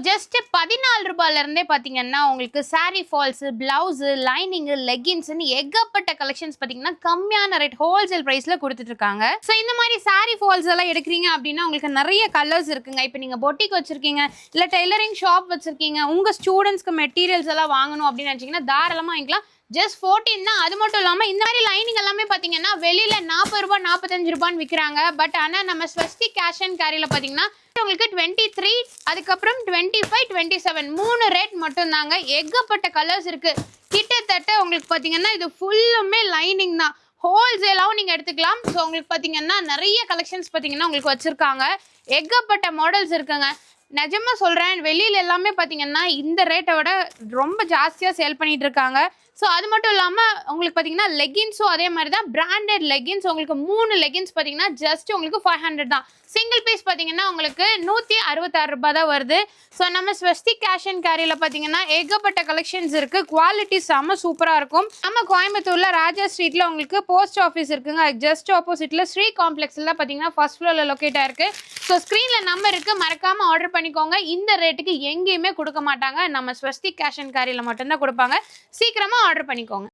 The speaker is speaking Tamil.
ஜஸ்ட் 14 ரூபாயில இருந்தே பாத்தீங்கன்னா உங்களுக்கு சாரி ஃபால்ஸ், பிளவுஸ், லைனிங், லெகின்ஸ்னு ஏகப்பட்ட கலெக்ஷன்ஸ் பாத்தீங்கன்னா கம்மியான ரேட் ஹோல்சேல் பிரைஸ்ல கொடுத்துட்டு இருக்காங்க. ஸோ இந்த மாதிரி சாரி ஃபால்ஸ் எல்லாம் எடுக்கிறீங்க அப்படின்னா உங்களுக்கு நிறைய கலர்ஸ் இருக்குங்க. இப்போ நீங்க பொட்டிக் வச்சிருக்கீங்க, இல்ல டெய்லரிங் ஷாப் வச்சிருக்கீங்க, உங்க ஸ்டூடெண்ட்ஸ்க்கு மெட்டீரியல்ஸ் எல்லாம் வாங்கணும் அப்படின்னு நினைச்சீங்கன்னா தாராளமா வாங்கிக்கலாம். ஜஸ்ட் 14 தான். அது மட்டும் இல்லாம இந்த மாதிரி லைனிங் எல்லாமே பாத்தீங்கன்னா வெளியில 40 ரூபாய் 45 ரூபான்னு விற்கிறாங்க. பட் ஆனா நம்ம ஸ்வஸ்தி கேஷ் அண்ட் கேரியில பாத்தீங்கன்னா உங்களுக்கு 23, அதுக்கப்புறம் 25, 27 3 ரேட் மட்டும் தாங்க. ஏகப்பட்ட கலர்ஸ் இருக்கு. கிட்டத்தட்ட உங்களுக்கு பாத்தீங்கன்னா இது ஃபுல்லுமே லைனிங் தான். ஹோல்சேலாவும் நீங்க எடுத்துக்கலாம். ஸோ உங்களுக்கு பாத்தீங்கன்னா நிறைய கலெக்ஷன்ஸ் பாத்தீங்கன்னா உங்களுக்கு வச்சிருக்காங்க. ஏகப்பட்ட மாடல்ஸ் இருக்குங்க. நிஜமா சொல்றேன், வெளியில எல்லாமே பாத்தீங்கன்னா இந்த ரேட்டை விட ரொம்ப ஜாஸ்தியா சேல் பண்ணிட்டு இருக்காங்க. ஸோ அது மட்டும் இல்லாமல் உங்களுக்கு பார்த்தீங்கன்னா லெகின்ஸும் அதே மாதிரி தான். பிராண்டட் லெகின்ஸ் உங்களுக்கு 3 லெகின்ஸ் பார்த்தீங்கன்னா ஜஸ்ட் உங்களுக்கு 500 தான். சிங்கிள் பீஸ் பார்த்தீங்கன்னா உங்களுக்கு 166 ரூபாய் தான் வருது. ஸோ நம்ம ஸ்வஸ்தி கேஷ் அண்ட் கேரியில் பார்த்தீங்கன்னா ஏகப்பட்ட கலெக்ஷன்ஸ் இருக்குது. குவாலிட்டி செம்ம சூப்பராக இருக்கும். நம்ம கோயம்புத்தூரில் ராஜா ஸ்ட்ரீட்டில் உங்களுக்கு போஸ்ட் ஆஃபீஸ் இருக்குங்க. ஜஸ்ட் ஆப்போசிட்டில் ஸ்ரீ காம்ப்ளெக்ஸில் பார்த்தீங்கன்னா ஃபர்ஸ்ட் ஃப்ளோரில் லொக்கேட் ஆயிருக்கு. ஸோ ஸ்க்ரீனில் நம்பர் இருக்குது, மறக்காமல் ஆர்டர் பண்ணிக்கோங்க. இந்த ரேட்டுக்கு எங்கேயுமே கொடுக்க மாட்டாங்க. நம்ம ஸ்வஸ்தி கேஷ் அண்ட் கேரியில் மட்டும்தான் கொடுப்பாங்க. சீக்கிரமாக ஆர்டர் பண்ணிக்கோங்க.